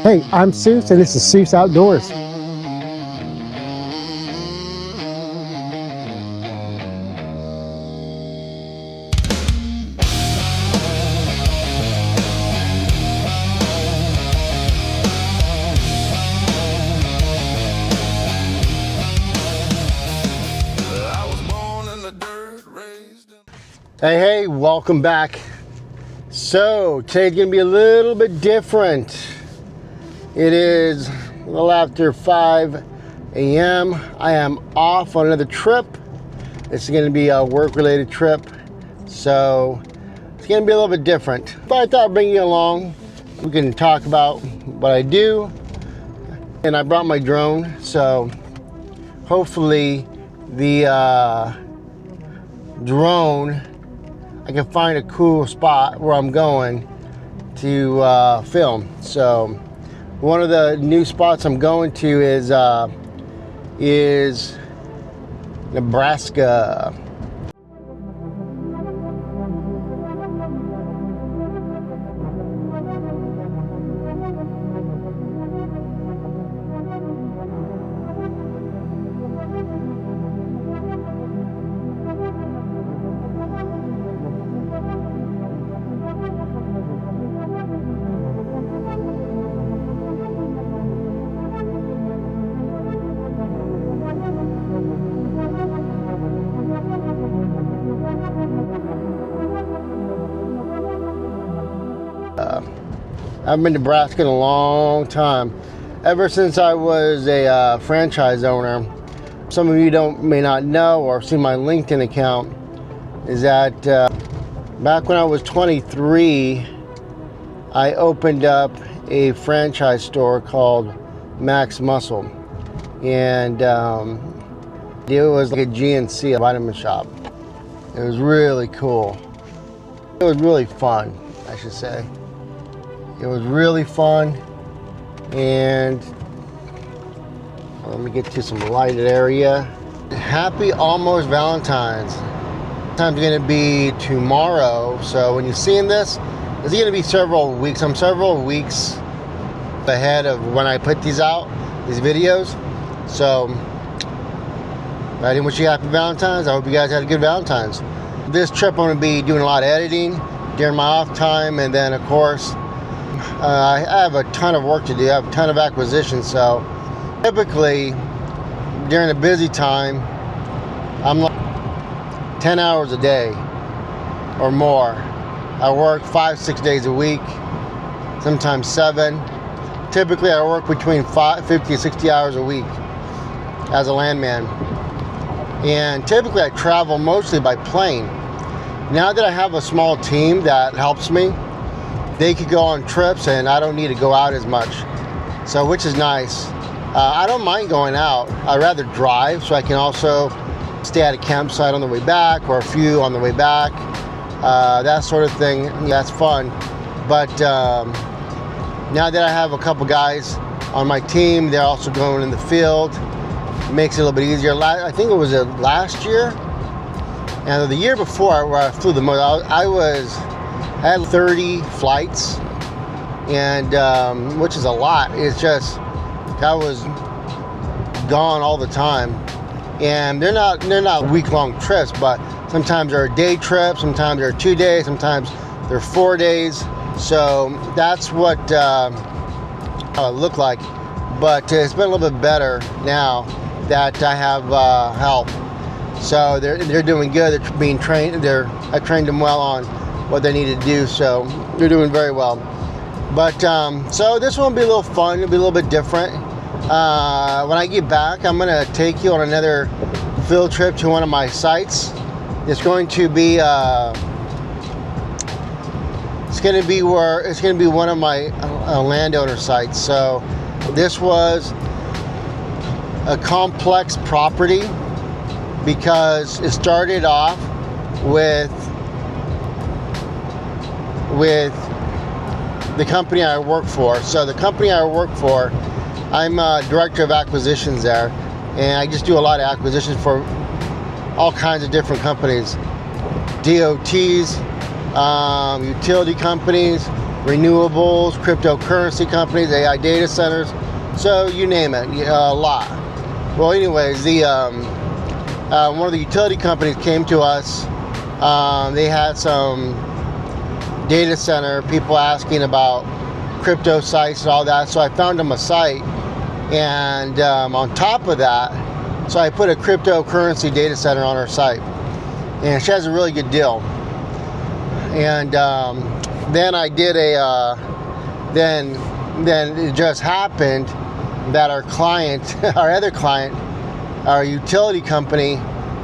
Hey, I'm Seuss, and this is Seuss Outdoors. Hey, welcome back. So, today's gonna be a little bit different. It is a little after 5 a.m. I am off on another trip. This is gonna be a work-related trip, so it's gonna be a little bit different. But I thought I'd bring you along. We can talk about what I do. And I brought my drone, so hopefully the drone, I can find a cool spot where I'm going to film. So one of the new spots I'm going to is Nebraska. I've been to Nebraska in a long time. Ever since I was a franchise owner. Some of you may not know or seen my LinkedIn account, is that back when I was 23, I opened up a franchise store called Max Muscle. And it was like a GNC, a vitamin shop. It was really cool. It was really fun, I should say. It was really fun, and let me get to some lighted area. Happy almost Valentine's. Time's gonna be tomorrow, so when you're seeing this, it's gonna be several weeks. I'm several weeks ahead of when I put these out, these videos. So I didn't wish you happy Valentine's. I hope you guys had a good Valentine's. This trip I'm gonna be doing a lot of editing during my off time, and then of course I have a ton of work to do. I have a ton of acquisitions, so typically during a busy time I'm like 10 hours a day or more. I work 5-6 days a week, sometimes 7. Typically I work between 50 and 60 hours a week as a landman, and typically I travel mostly by plane. Now that I have a small team that helps me, they could go on trips and I don't need to go out as much, so which is nice. I don't mind going out. I'd rather drive, so I can also stay at a campsite on the way back, or a few on the way back, that sort of thing. That's fun. But now that I have a couple guys on my team, they're also going in the field. It makes it a little bit easier. I think it was last year and the year before where I flew the most. I had 30 flights, and which is a lot. It's just I was gone all the time, and they're not week-long trips, but sometimes they're day trips, sometimes they're 2 days, sometimes they're 4 days. So that's what how it looked like. But it's been a little bit better now that I have help. So they're doing good. They're being trained. I trained them well on what they need to do, so they're doing very well. But so this one will be a little fun. It'll be a little bit different. When I get back, I'm gonna take you on another field trip to one of my sites. It's going to be one of my landowner sites. So this was a complex property because it started off with the company I work for. So the company I work for, I'm a director of acquisitions there, and I just do a lot of acquisitions for all kinds of different companies, DOTs, utility companies, renewables, cryptocurrency companies, AI data centers, so you name it, a lot. Well, anyways, one of the utility companies came to us. They had some data center people asking about crypto sites and all that, so I found them a site, and on top of that, so I put a cryptocurrency data center on her site, and she has a really good deal. And then I did then it just happened that our client, our other client, our utility company,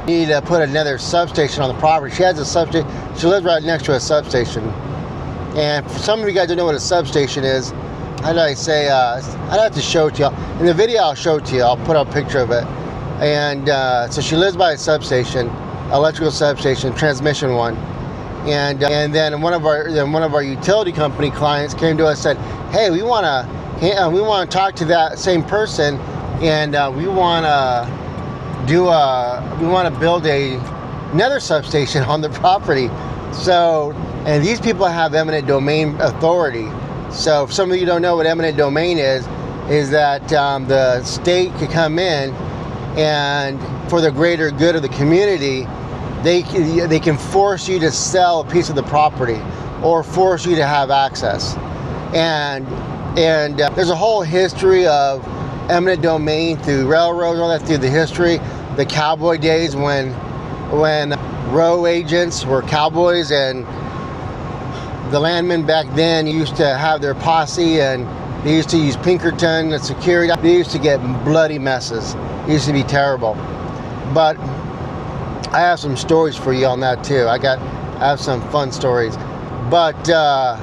needed to put another substation on the property. She has a substation. She lives right next to a substation. And for some of you guys don't know what a substation is, how do I say? I'd have to show it to you. In the video, I'll show it to you. I'll put up a picture of it. And so she lives by a substation, electrical substation, transmission one. And then one of our utility company clients came to us and said, "Hey, we want to talk to that same person, and we want to build another substation on the property." So, and these people have eminent domain authority. So, if some of you don't know what eminent domain is that the state could come in, and for the greater good of the community, they can force you to sell a piece of the property or force you to have access. And there's a whole history of eminent domain through railroads, all that through the history, the cowboy days when row agents were cowboys, and the landmen back then used to have their posse, and they used to use Pinkerton and security. They used to get bloody messes. It used to be terrible. But I have some stories for you on that too. I have some fun stories. But the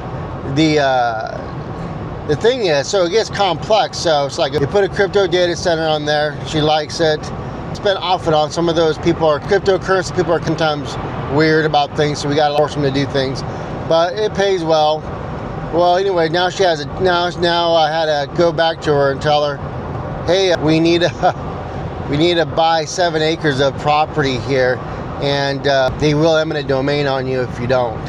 thing is, so it gets complex. So it's like you put a crypto data center on there. She likes it. It's been off and on. Some of those people are cryptocurrency people are sometimes weird about things, so we got to force them to do things. But it pays well. Well, anyway, now she has now I had to go back to her and tell her, "Hey, we need to buy 7 acres of property here, and they will eminent domain on you if you don't."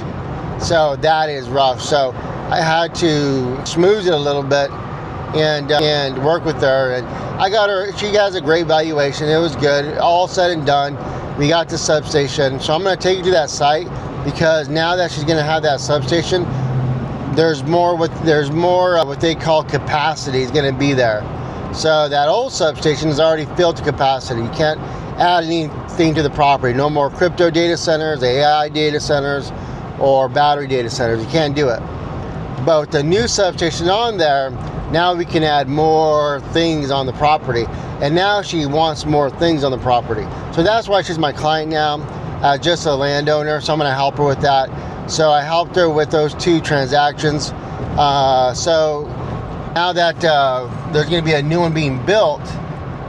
So that is rough. So I had to smooth it a little bit and work with her, and I got her. She has a great valuation. It was good. All said and done, we got the substation. So I'm going to take you to that site, because now that she's going to have that substation, there's more what they call capacity is going to be there. So that old substation is already filled to capacity. You can't add anything to the property. No more crypto data centers, AI data centers, or battery data centers. You can't do it. But with the new substation on there, now we can add more things on the property. And now she wants more things on the property. So that's why she's my client now, just a landowner. So I'm going to help her with that. So I helped her with those 2 transactions. So now that there's going to be a new one being built,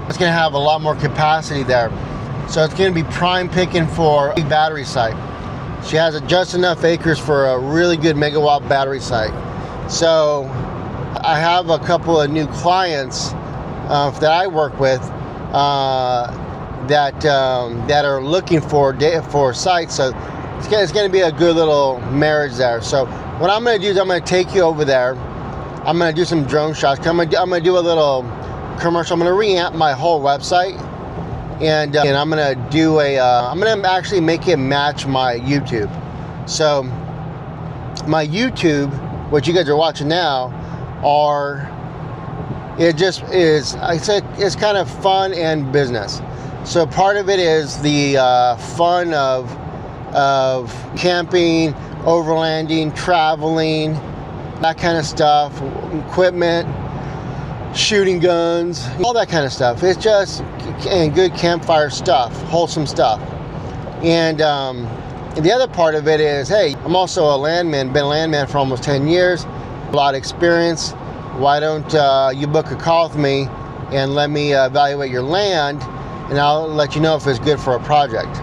it's going to have a lot more capacity there. So it's going to be prime picking for a battery site. She has just enough acres for a really good megawatt battery site. So I have a couple of new clients that I work with that are looking for sites. So it's going to be a good little marriage there. So what I'm going to do is I'm going to take you over there. I'm going to do some drone shots. I'm going to do a little commercial. I'm going to reamp my whole website, and I'm going to do I'm going to actually make it match my YouTube. So my YouTube, what you guys are watching now, it's kind of fun and business. So part of it is the fun of camping, overlanding, traveling, that kind of stuff, equipment, shooting guns, all that kind of stuff. It's just and good campfire stuff, wholesome stuff. And the other part of it is, hey, I'm also a landman, been a landman for almost 10 years, a lot of experience. Why don't you book a call with me and let me evaluate your land, and I'll let you know if it's good for a project.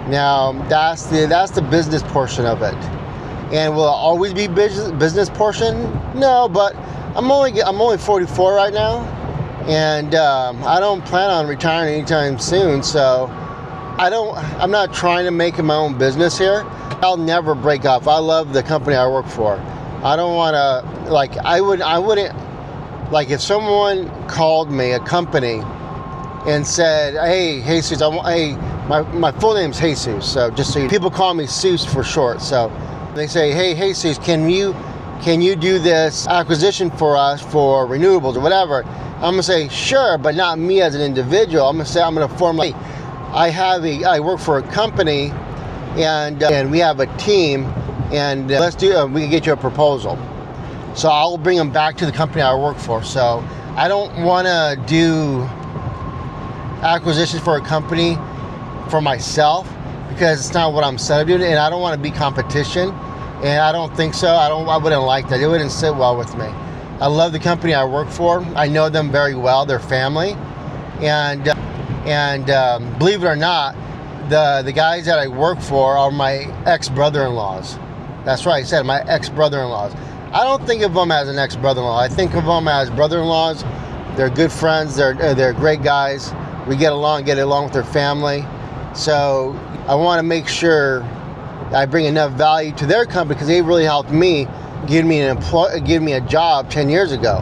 Now, that's the business portion of it. And will it always be business portion? No, but I'm only 44 right now, and I don't plan on retiring anytime soon. So I'm not trying to make it my own business here. I'll never break off. I love the company I work for. I don't want to, like, I wouldn't, like, if someone called me, a company, and said, hey, Jesus, my full name's Jesus, so just so people call me Seuss for short. So they say, hey, Jesus, can you do this acquisition for us for renewables or whatever? I'm gonna say, sure, but not me as an individual. I'm gonna form, like, I work for a company, and we have a team, and we can get you a proposal. So I'll bring them back to the company I work for. So I don't want to do acquisitions for a company for myself, because it's not what I'm set up doing, and I don't want to be competition, and I don't think so. I wouldn't like that. It wouldn't sit well with me. I love the company I work for. I know them very well. They're family, and believe it or not, the guys that I work for are my ex-brother-in-laws. That's right, I said my ex-brother-in-laws. I don't think of them as an ex-brother-in-law. I think of them as brother-in-laws. They're good friends. They're great guys. We get along with their family. So I want to make sure I bring enough value to their company, because they really helped me give me a job 10 years ago.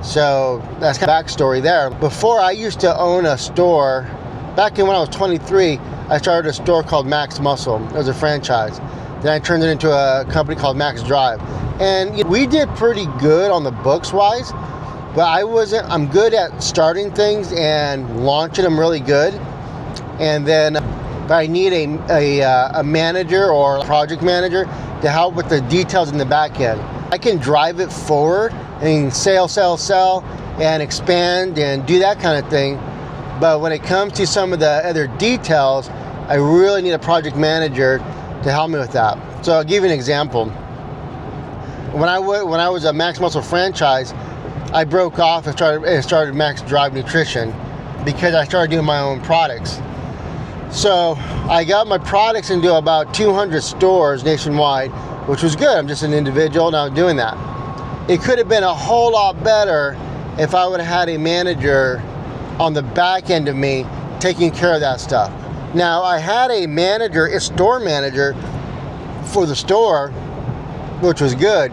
So that's kind of backstory there. Before, I used to own a store. Back when I was 23, I started a store called Max Muscle. It was a franchise. Then I turned it into a company called Max Drive. And we did pretty good on the books wise, but I'm good at starting things and launching them really good. And then but I need a manager or a project manager to help with the details in the back end. I can drive it forward and sell, and expand and do that kind of thing. But when it comes to some of the other details, I really need a project manager to help me with that. So I'll give you an example. When I was a Max Muscle franchise, I broke off and started Max Drive Nutrition, because I started doing my own products. So I got my products into about 200 stores nationwide, which was good. I'm just an individual now doing that. It could have been a whole lot better if I would have had a manager on the back end of me taking care of that stuff. Now, I had a store manager for the store, which was good.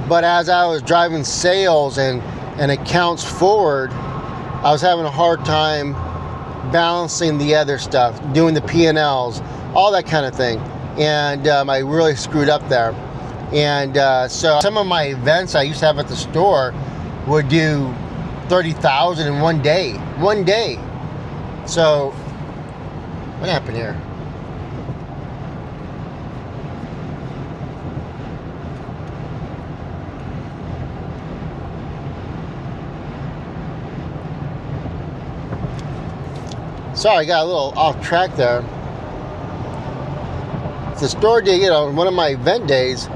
But as I was driving sales and accounts forward, I was having a hard time balancing the other stuff, doing the P&Ls, all that kind of thing. And I really screwed up there. And so some of my events I used to have at the store would do 30,000 in one day. So what happened here? Sorry, I got a little off track there. The store day, one of my event days,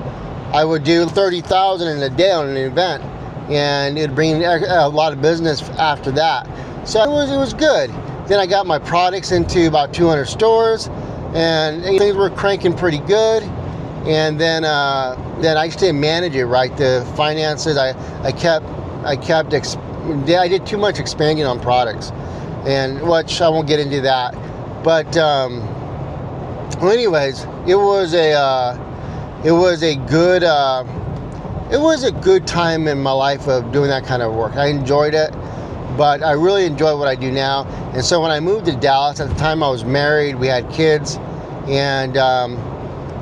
I would do 30,000 in a day on an event, and it'd bring a lot of business after that. So it was good. Then I got my products into about 200 stores, and things were cranking pretty good. And then I used to manage it, right? The finances, I did too much expanding on products, and which I won't get into that. But well, anyways, it was a good time in my life of doing that kind of work. I enjoyed it, but I really enjoy what I do now. And so when I moved to Dallas, at the time I was married, we had kids, and I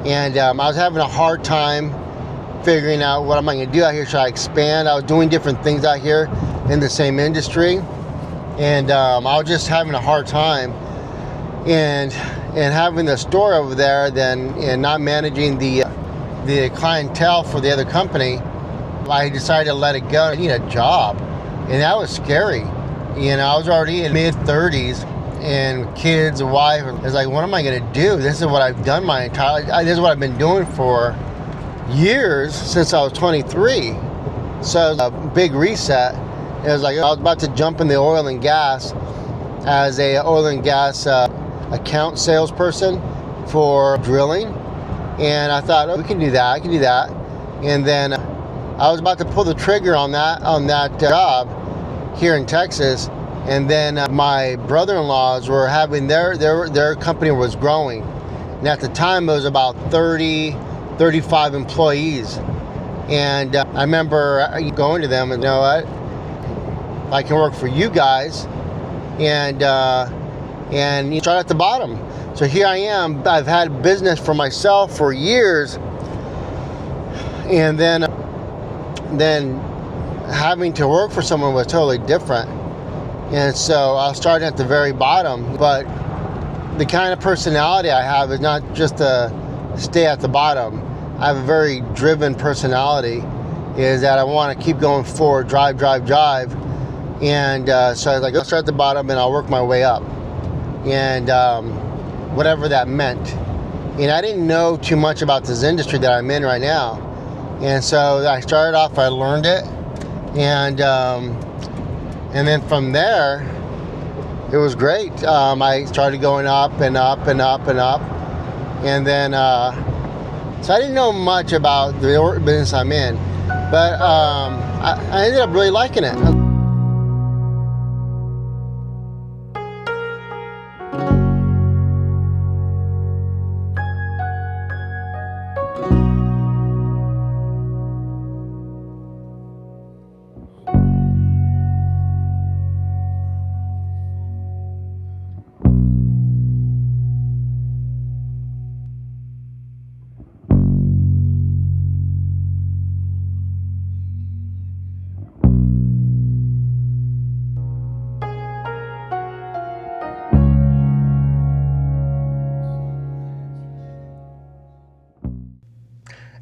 was having a hard time figuring out what am I going to do out here. Should I expand? I was doing different things out here in the same industry, and I was just having a hard time, and having the store over there, and not managing the clientele for the other company. I decided to let it go. I need a job, and that was scary. I was already in mid-30s and kids, a wife. I was like, what am I going to do? This is what I've done this is what I've been doing for years, since I was 23. So it was a big reset. It was like I was about to jump in the oil and gas as a oil and gas account salesperson for drilling. And I thought, oh, I can do that. And then I was about to pull the trigger on that job here in Texas. And then my brother-in-laws were having their company was growing. And at the time it was about 30 35 employees. And I remember going to them and, you know what, I can work for you guys and you start at the bottom. So here I am. I've had business for myself for years, and then having to work for someone was totally different. And so I was starting at the very bottom, but the kind of personality I have is not just to stay at the bottom. I have a very driven personality, is that I want to keep going forward, drive. And so I was like, I'll start at the bottom and I'll work my way up. And whatever that meant. And I didn't know too much about this industry that I'm in right now. And so I started off, I learned it. And then from there, it was great. I started going up and up. And then, so I didn't know much about the business I'm in, but I ended up really liking it.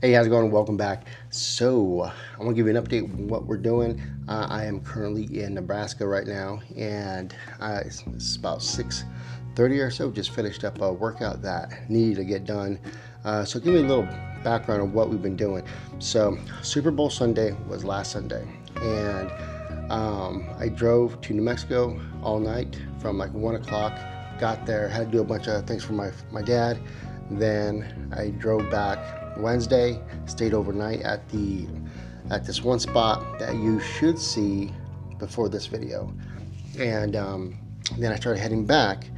Hey, how's it going? Welcome back. So I want to give you an update on what we're doing. I am currently in Nebraska right now, and it's about 6:30 or so. Just finished up a workout that needed to get done. So give me a little background on what we've been doing. So Super Bowl Sunday was last Sunday, and I drove to New Mexico all night from like 1 o'clock. Got there, had to do a bunch of things for my dad. Then I drove back Wednesday, stayed overnight at this one spot that you should see before this video, and then I started heading back,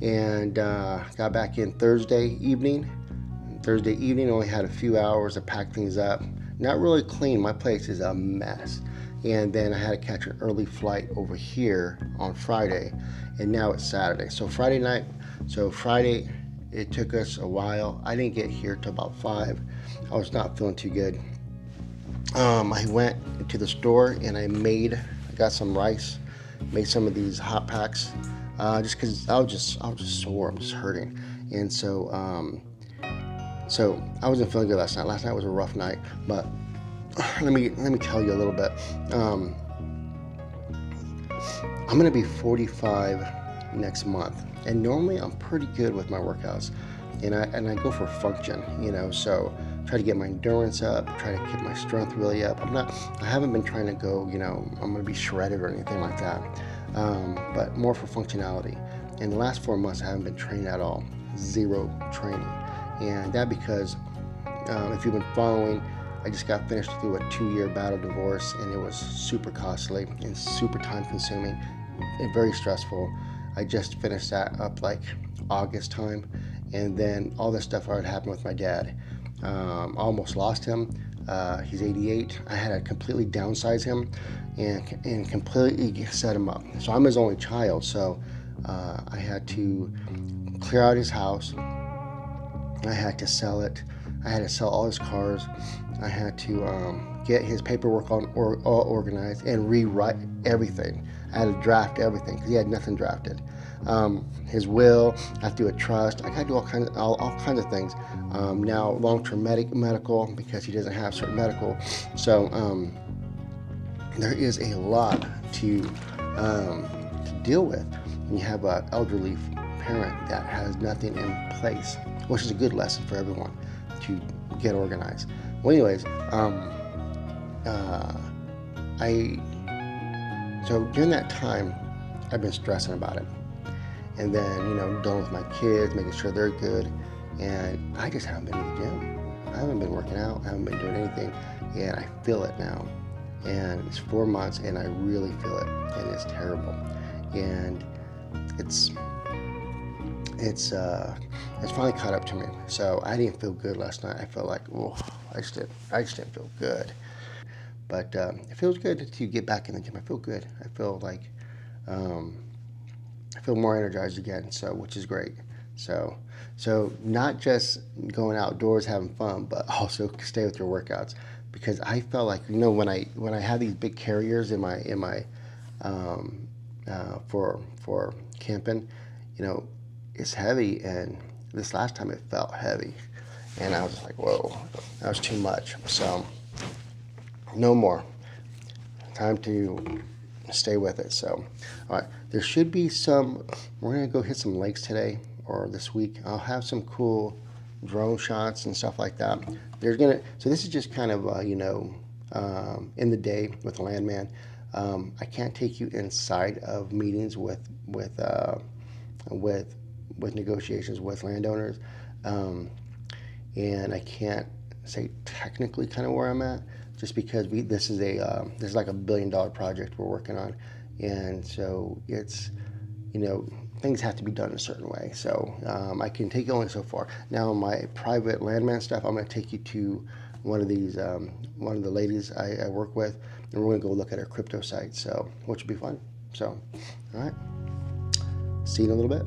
and got back in Thursday evening. Only had a few hours to pack things up. Not really clean. My place is a mess. And then I had to catch an early flight over here on Friday, and now it's Saturday. So Friday, it took us a while. I didn't get here till about 5. I was not feeling too good. I went to the store and I got some rice, made some of these hot packs, just because I was just sore. I'm just hurting, and so I wasn't feeling good last night. Last night was a rough night, but let me tell you a little bit. I'm gonna be 45 next month. And normally I'm pretty good with my workouts, and I go for function, so try to get my endurance up, try to keep my strength really up. I haven't been trying to go, I'm going to be shredded or anything like that, but more for functionality. In the last 4 months, I haven't been training at all, zero training. And that because, if you've been following, I just got finished through a 2-year battle divorce, and it was super costly and super time consuming and very stressful. I just finished that up like August time, and then all this stuff already happened with my dad. Almost lost him. He's 88. I had to completely downsize him and completely set him up. So I'm his only child, so I had to clear out his house. I had to sell it. I had to sell all his cars. I had to get his paperwork all organized and rewrite everything. I had to draft everything because he had nothing drafted. His will, I have to do a trust. I got to do all kinds of things. Now long-term medical, because he doesn't have certain medical. So there is a lot to deal with when you have an elderly parent that has nothing in place, which is a good lesson for everyone to get organized. Well, anyways, so during that time, I've been stressing about it. And then, dealing with my kids, making sure they're good. And I just haven't been to the gym. I haven't been working out. I haven't been doing anything. And I feel it now. And it's 4 months, and I really feel it. And it's terrible. And it's finally caught up to me. So I didn't feel good last night. I felt like, oh, I just didn't feel good. But it feels good to get back in the gym. I feel good. I feel like I feel more energized again. So, which is great. So not just going outdoors having fun, but also stay with your workouts, because I felt like, you know, when I have these big carriers in my for camping, you know, it's heavy, and this last time it felt heavy, and I was just like, whoa, that was too much. So no more. Time to stay with it. So, all right, there should be some. We're gonna go hit some lakes today or this week. I'll have some cool drone shots and stuff like that. So this is just kind of in the day with Landman. I can't take you inside of meetings with negotiations with landowners, and I can't say technically kind of where I'm at, just because this is like $1 billion project we're working on, and so it's, you know, things have to be done a certain way. So I can take you only so far. Now, my private Landman stuff, I'm going to take you to one of the ladies I work with, and we're going to go look at her crypto site, so which will be fun. So, all right, see you in a little bit.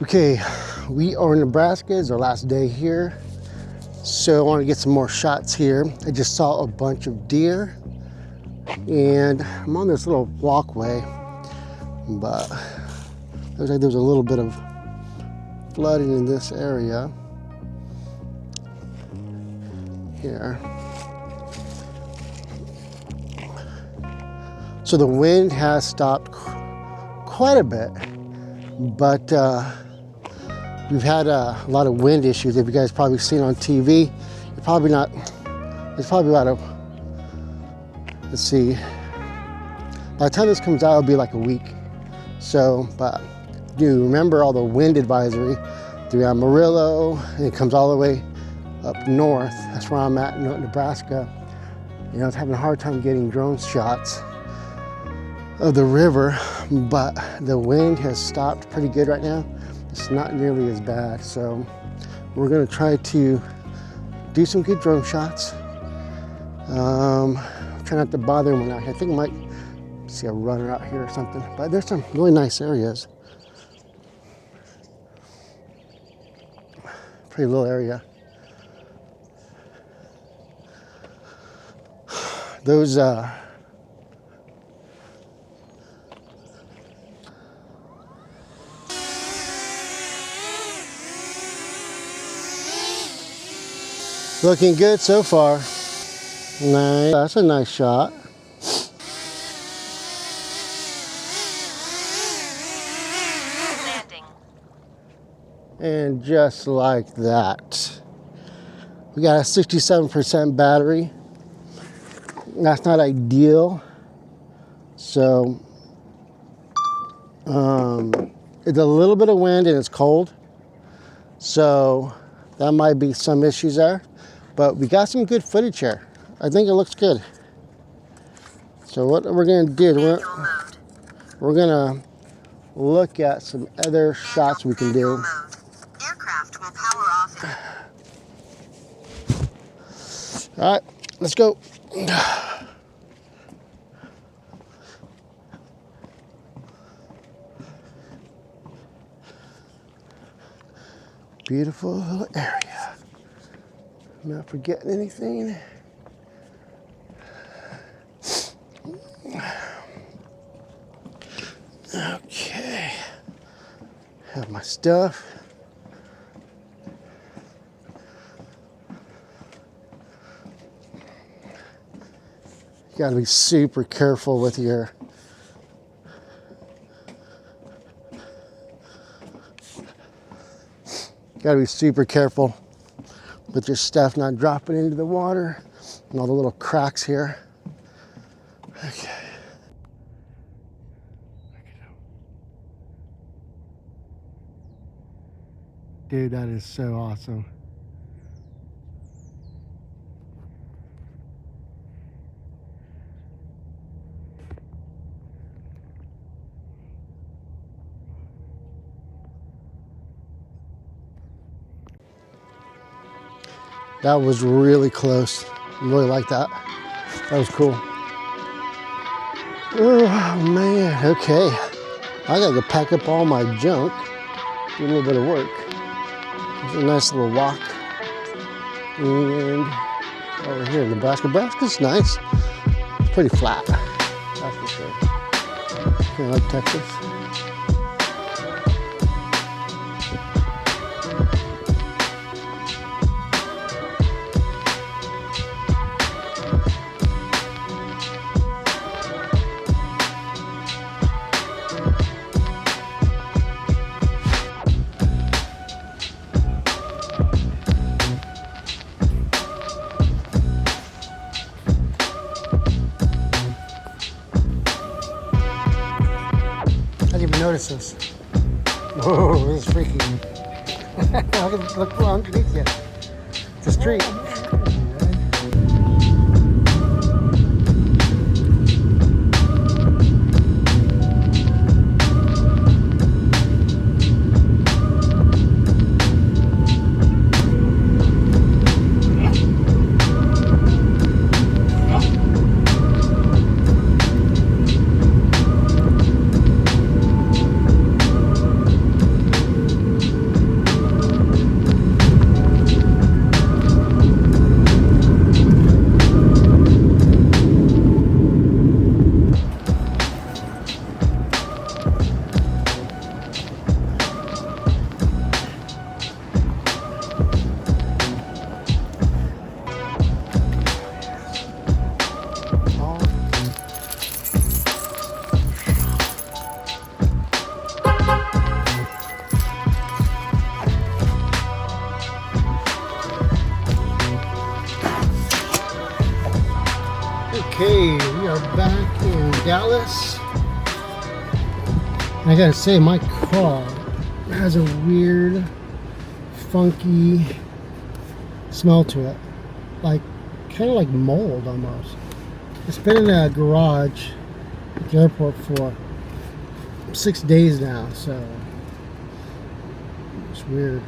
Okay, we are in Nebraska. It's our last day here, so I want to get some more shots here. I just saw a bunch of deer, and I'm on this little walkway, but looks like there's a little bit of flooding in this area here. So the wind has stopped quite a bit, but we've had a lot of wind issues. If you guys probably seen on TV, you're probably not, it's probably about let's see, by the time this comes out, it'll be like a week. So, but do remember all the wind advisory through Amarillo, and it comes all the way up north. That's where I'm at in Nebraska. You know, I was having a hard time getting drone shots of the river, but the wind has stopped pretty good right now. It's not nearly as bad, so we're gonna try to do some good drone shots. Try not to bother anyone out here. I think I might see a runner out here or something, but there's some really nice areas. Pretty little area. Those looking good so far. Nice. That's a nice shot. Landing. And just like that, we got a 67% battery. That's not ideal. So it's a little bit of wind and it's cold. So that might be some issues there. But we got some good footage here. I think it looks good. So what we're gonna do, we're gonna look at some other shots we can do. Aircraft will power off. All right, let's go. Beautiful little area. I'm not forgetting anything. Okay. Have my stuff. You gotta be super careful with your stuff not dropping into the water and all the little cracks here. Okay. Dude, that is so awesome. That was really close. I really like that. That was cool. Oh man, okay. I gotta go pack up all my junk, do a little bit of work. It's a nice little walk. And over here in Nebraska. Nebraska's nice. It's pretty flat, that's for sure. Kind of like Texas. Notice this. Whoa, this is freaky. Look underneath you. It's a street. Okay, we are back in Dallas. I gotta say, my car has a weird funky smell to it, like kind of like mold almost. It's been in a garage at the airport for 6 days now, so it's weird.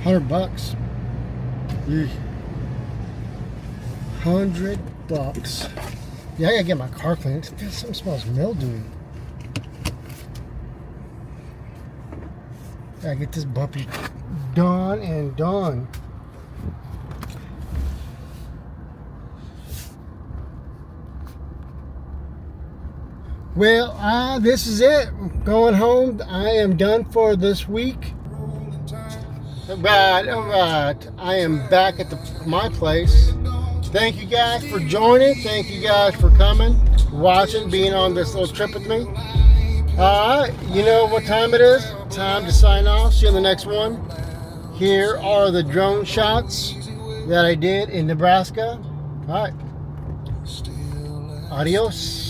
$100. Eesh. $100. Yeah, I gotta get my car cleaned. Something smells mildewy. Gotta get this puppy done and done. Well, this is it. I'm going home. I am done for this week. Alright. I am back at my place. Thank you guys for joining. Thank you guys for coming, watching, being on this little trip with me. Alright, you know what time it is? Time to sign off. See you on the next one. Here are the drone shots that I did in Nebraska. Alright. Adios.